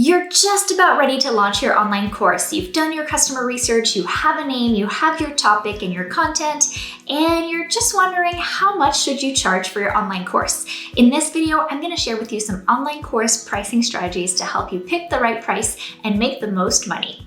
You're just about ready to launch your online course. You've done your customer research, you have a name, you have your topic and your content, and you're just wondering how much should you charge for your online course. In this video, I'm going to share with you some online course pricing strategies to help you pick the right price and make the most money.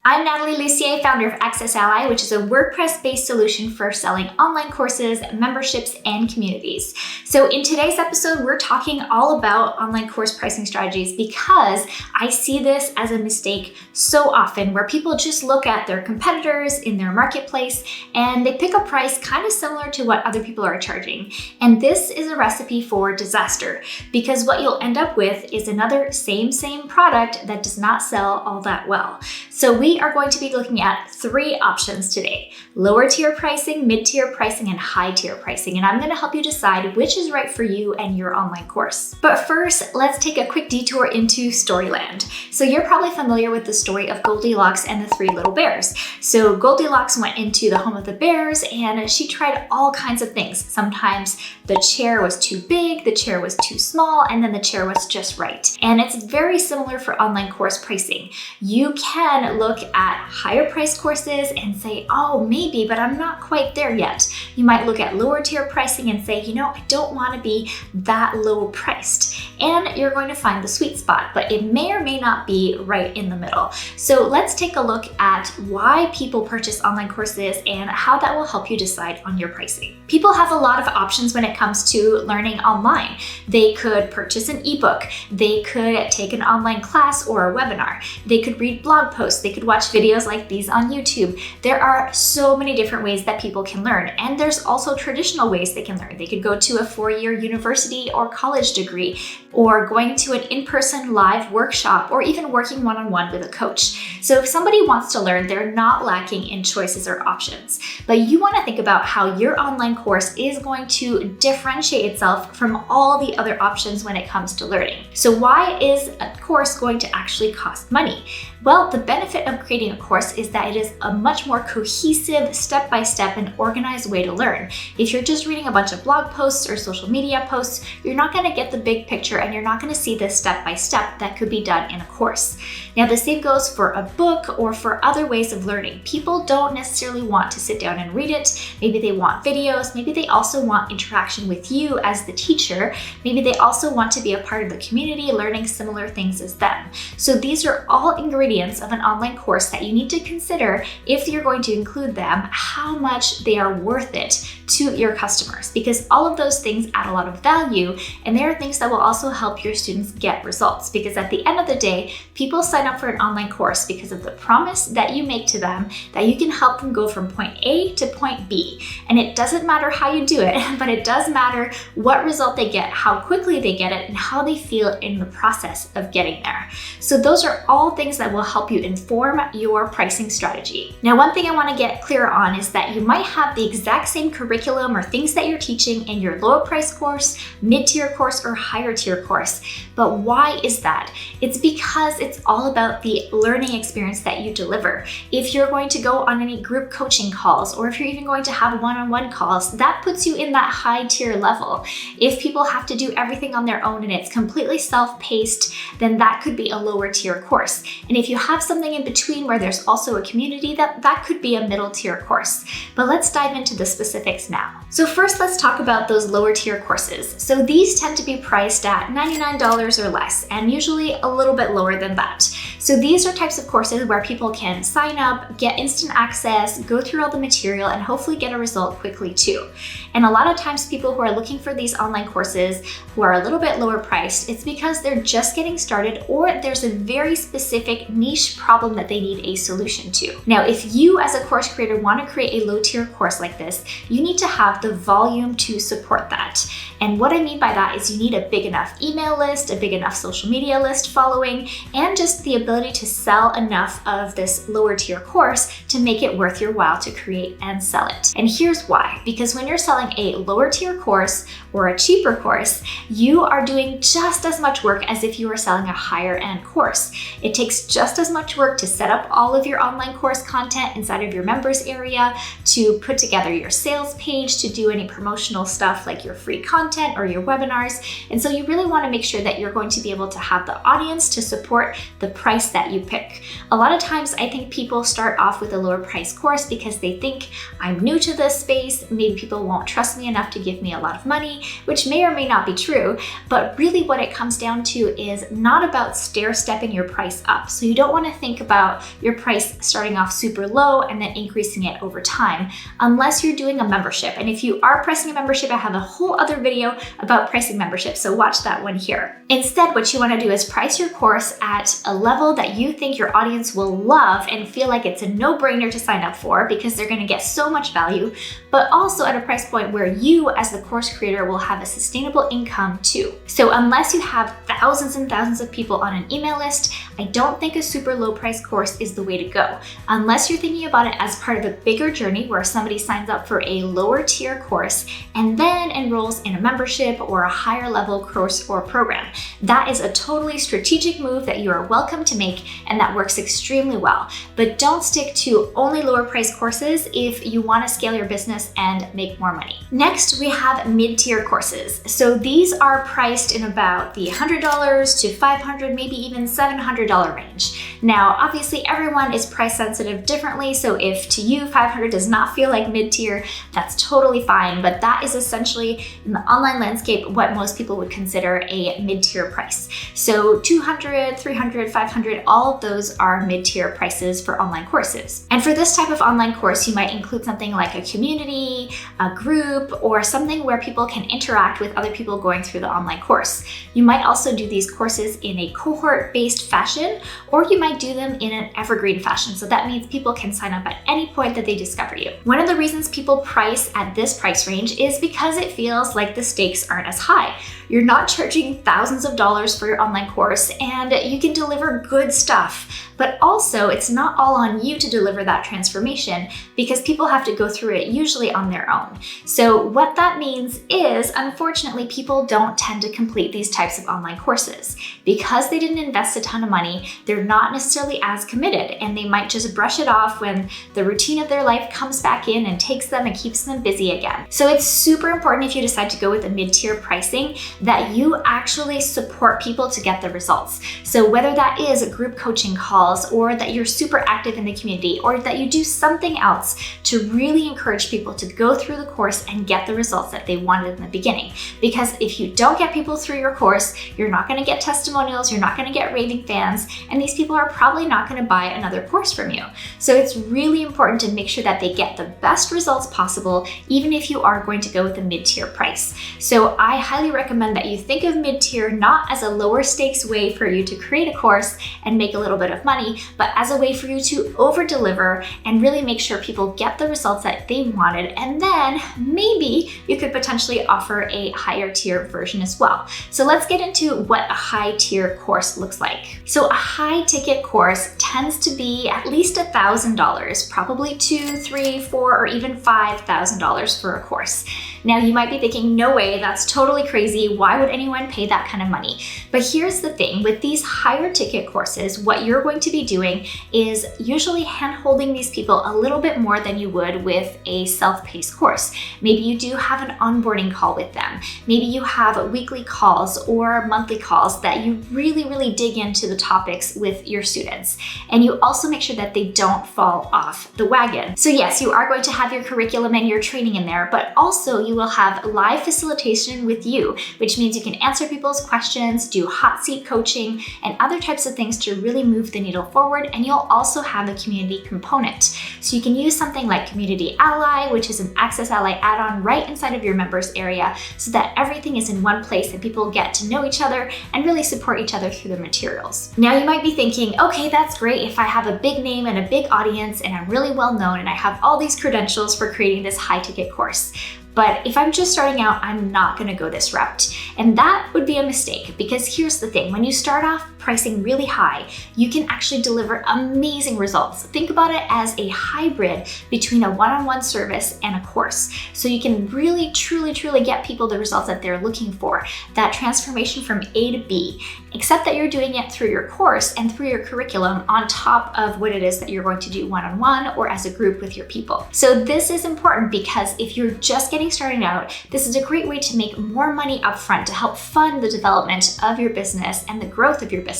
I'm Natalie Lucier, founder of Access Ally, which is a WordPress-based solution for selling online courses, memberships, and communities. So in today's episode, we're talking all about online course pricing strategies because I see this as a mistake so often where people just look at their competitors in their marketplace and they pick a price kind of similar to what other people are charging. And this is a recipe for disaster because what you'll end up with is another same product that does not sell all that well. So we are going to be looking at three options today: lower tier pricing, mid-tier pricing, and high tier pricing. And I'm going to help you decide which is right for you and your online course. But first, let's take a quick detour into Storyland. So you're probably familiar with the story of Goldilocks and the Three Little Bears. So Goldilocks went into the home of the bears and she tried all kinds of things. Sometimes the chair was too big, the chair was too small, and then the chair was just right. And it's very similar for online course pricing. You can look at higher price courses and say, oh, maybe, but I'm not quite there yet. You might look at lower tier pricing and say, I don't want to be that low priced. And you're going to find the sweet spot, but it may or may not be right in the middle. So let's take a look at why people purchase online courses and how that will help you decide on your pricing. People have a lot of options when it comes to learning online. They could purchase an ebook. They could take an online class or a webinar. They could read blog posts. They could watch videos like these on YouTube. There are so many different ways that people can learn. And there's also traditional ways they can learn. They could go to a 4-year university or college degree, or going to an in-person live workshop, or even working one-on-one with a coach. So if somebody wants to learn, they're not lacking in choices or options. But you want to think about how your online course is going to differentiate itself from all the other options when it comes to learning. So why is a course going to actually cost money? Well, the benefit of creating a course is that it is a much more cohesive, step-by-step and organized way to learn. If you're just reading a bunch of blog posts or social media posts, you're not going to get the big picture and you're not going to see the step-by-step that could be done in a course. Now, the same goes for a book or for other ways of learning. People don't necessarily want to sit down and read it. Maybe they want videos. Maybe they also want interaction with you as the teacher. Maybe they also want to be a part of the community, learning similar things as them. So these are all ingredients of an online course that you need to consider if you're going to include them, how much they are worth it to your customers, because all of those things add a lot of value, and they are things that will also help your students get results, because at the end of the day, people sign up for an online course because of the promise that you make to them that you can help them go from point A to point B. And it doesn't matter how you do it, but it does matter what result they get, how quickly they get it, and how they feel in the process of getting there. So those are all things that will help you inform your pricing strategy. Now, one thing I want to get clear on is that you might have the exact same curriculum or things that you're teaching in your lower price course, mid-tier course, or higher tier course. But why is that? It's because it's all about the learning experience that you deliver. If you're going to go on any group coaching calls, or if you're even going to have one-on-one calls, that puts you in that high tier level. If people have to do everything on their own and it's completely self-paced, then that could be a lower tier course. And if you have something in between where there's also a community, that could be a middle tier course. But let's dive into the specifics now. So first, let's talk about those lower tier courses. So these tend to be priced at $99 or less, and usually a little bit lower than that. So these are types of courses where people can sign up, get instant access, go through all the material, and hopefully get a result quickly too. And a lot of times people who are looking for these online courses who are a little bit lower priced, it's because they're just getting started or there's a very specific niche problem that they need a solution to. Now, if you as a course creator want to create a low tier course like this, you need to have the volume to support that. And what I mean by that is you need a big enough email list, a big enough social media list following, and just the ability ability to sell enough of this lower tier course to make it worth your while to create and sell it. And here's why. Because when you're selling a lower tier course or a cheaper course, you are doing just as much work as if you were selling a higher end course. It takes just as much work to set up all of your online course content inside of your members area, to put together your sales page, to do any promotional stuff like your free content or your webinars. And so you really want to make sure that you're going to be able to have the audience to support the price that you pick. A lot of times I think people start off with a lower price course because they think, I'm new to this space, maybe people won't trust me enough to give me a lot of money, which may or may not be true. But really what it comes down to is not about stair-stepping your price up. So you don't want to think about your price starting off super low and then increasing it over time, unless you're doing a membership. And if you are pricing a membership, I have a whole other video about pricing memberships, so watch that one here. Instead, what you want to do is price your course at a level that you think your audience will love and feel like it's a no-brainer to sign up for because they're going to get so much value, but also at a price point where you as the course creator will have a sustainable income too. So unless you have thousands and thousands of people on an email list, I don't think a super low price course is the way to go. Unless you're thinking about it as part of a bigger journey where somebody signs up for a lower tier course and then enrolls in a membership or a higher level course or program. That is a totally strategic move that you are welcome to make, and that works extremely well. But don't stick to only lower price courses if you want to scale your business and make more money. Next, we have mid-tier courses. So these are priced in about the $100 to $500, maybe even $700 range. Now, obviously everyone is price sensitive differently. So if to you $500 does not feel like mid-tier, that's totally fine. But that is essentially in the online landscape what most people would consider a mid-tier price. So $200, $300, $500, all of those are mid-tier prices for online courses. And for this type of online course, you might include something like a community, a group, or something where people can interact with other people going through the online course. You might also do these courses in a cohort-based fashion, or you might do them in an evergreen fashion. So that means people can sign up at any point that they discover you. One of the reasons people price at this price range is because it feels like the stakes aren't as high. You're not charging thousands of dollars for your online course, and you can deliver good stuff. But also, it's not all on you to deliver that transformation because people have to go through it usually on their own. So what that means is, unfortunately, people don't tend to complete these types of online courses. Because they didn't invest a ton of money, they're not necessarily as committed, and they might just brush it off when the routine of their life comes back in and takes them and keeps them busy again. So it's super important if you decide to go with a mid-tier pricing that you actually support people to get the results. So whether that is group coaching calls, or that you're super active in the community, or that you do something else to really encourage people to go through the course and get the results that they wanted in the beginning. Because if you don't get people through your course, you're not going to get testimonials, you're not going to get raving fans, and these people are probably not going to buy another course from you. So it's really important to make sure that they get the best results possible, even if you are going to go with a mid-tier price. So I highly recommend that you think of mid-tier not as a lower stakes way for you to create a course and make a little bit of money, but as a way for you to over-deliver and really make sure people get the results that they wanted. And then maybe you could potentially offer a higher tier version as well. So let's get into what a high tier course looks like. So a high ticket course tends to be at least $1,000, probably $2,000, $3,000, $4,000, or even $5,000 for a course. Now you might be thinking, no way, that's totally crazy. Why would anyone pay that kind of money? But here's the thing, with these higher ticket courses, what you're going to be doing is usually hand-holding these people a little bit more than you would with a self-paced course. Maybe you do have an onboarding call with them. Maybe you have weekly calls or monthly calls that you really dig into the topics with your students. And you also make sure that they don't fall off the wagon. So yes, you are going to have your curriculum and your training in there, but also you will have live facilitation with you, which means you can answer people's questions, do hot seat coaching, and other types of things to really move the needle forward. And you'll also have a community component. So you can use something like Community Ally, which is an Access Ally add-on right inside of your members area, so that everything is in one place and people get to know each other and really support each other through the materials. Now you might be thinking, okay, that's great if I have a big name and a big audience and I'm really well known and I have all these credentials for creating this high ticket course. but if I'm just starting out, I'm not gonna go this route. And that would be a mistake, because here's the thing, when you start off pricing really high, you can actually deliver amazing results. Think about it as a hybrid between a one-on-one service and a course. So you can really, truly get people the results that they're looking for, that transformation from A to B, except that you're doing it through your course and through your curriculum on top of what it is that you're going to do one-on-one or as a group with your people. So this is important, because if you're just getting started out, this is a great way to make more money upfront to help fund the development of your business and the growth of your business.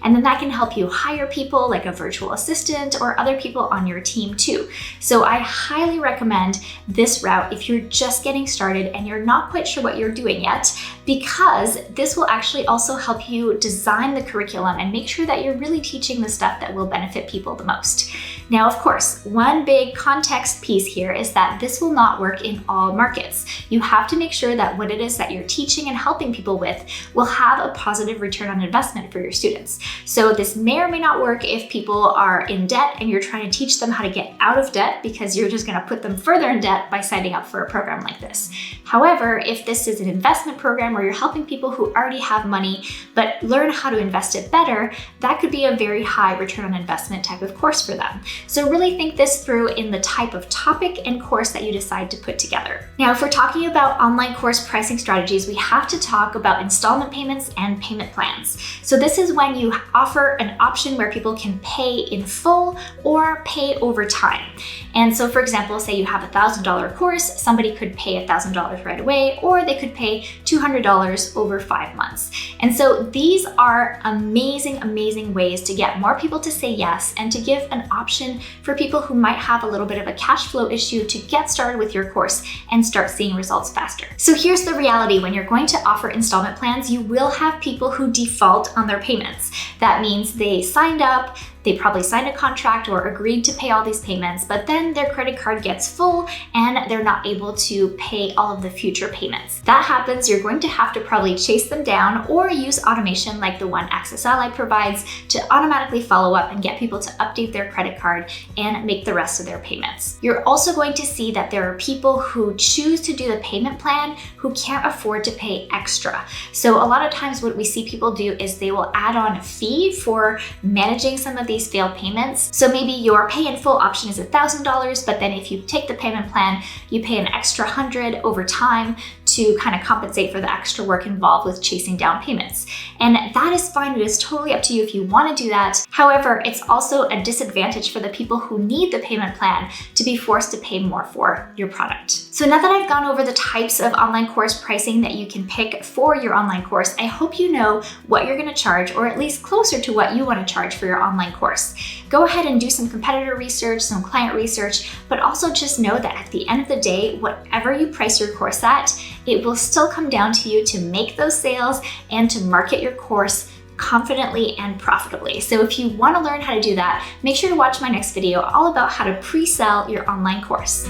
And then that can help you hire people like a virtual assistant or other people on your team too. So I highly recommend this route if you're just getting started and you're not quite sure what you're doing yet, because this will actually also help you design the curriculum and make sure that you're really teaching the stuff that will benefit people the most. Now, of course, one big context piece here is that this will not work in all markets. You have to make sure that what it is that you're teaching and helping people with will have a positive return on investment for your students. So this may or may not work if people are in debt and you're trying to teach them how to get out of debt, because you're just gonna put them further in debt by signing up for a program like this. However, if this is an investment program where you're helping people who already have money but learn how to invest it better, that could be a very high return on investment type of course for them. So really think this through in the type of topic and course that you decide to put together. Now, if we're talking about online course pricing strategies, we have to talk about installment payments and payment plans. So this is when you offer an option where people can pay in full or pay over time. And so for example, say you have a $1,000 course, somebody could pay $1,000 right away, or they could pay $200 over 5 months. And so these are amazing ways to get more people to say yes and to give an option for people who might have a little bit of a cash flow issue to get started with your course and start seeing results faster. So here's the reality: when you're going to offer installment plans, you will have people who default on their payments. That means they signed up, they probably signed a contract or agreed to pay all these payments, but then their credit card gets full and they're not able to pay all of the future payments. That happens, you're going to have to probably chase them down or use automation like the one Access Ally provides to automatically follow up and get people to update their credit card and make the rest of their payments. You're also going to see that there are people who choose to do the payment plan who can't afford to pay extra. So a lot of times what we see people do is they will add on a fee for managing some of these failed payments. So maybe your pay in full option is $1,000, but then if you take the payment plan, you pay an extra $100 over time to kind of compensate for the extra work involved with chasing down payments. And that is fine. It is totally up to you if you want to do that. However, it's also a disadvantage for the people who need the payment plan to be forced to pay more for your product. So now that I've gone over the types of online course pricing that you can pick for your online course, I hope you know what you're going to charge, or at least closer to what you want to charge for your online course. Go ahead and do some competitor research, some client research, but also just know that at the end of the day, whatever you price your course at, it will still come down to you to make those sales and to market your course confidently and profitably. So if you want to learn how to do that, make sure to watch my next video all about how to pre-sell your online course.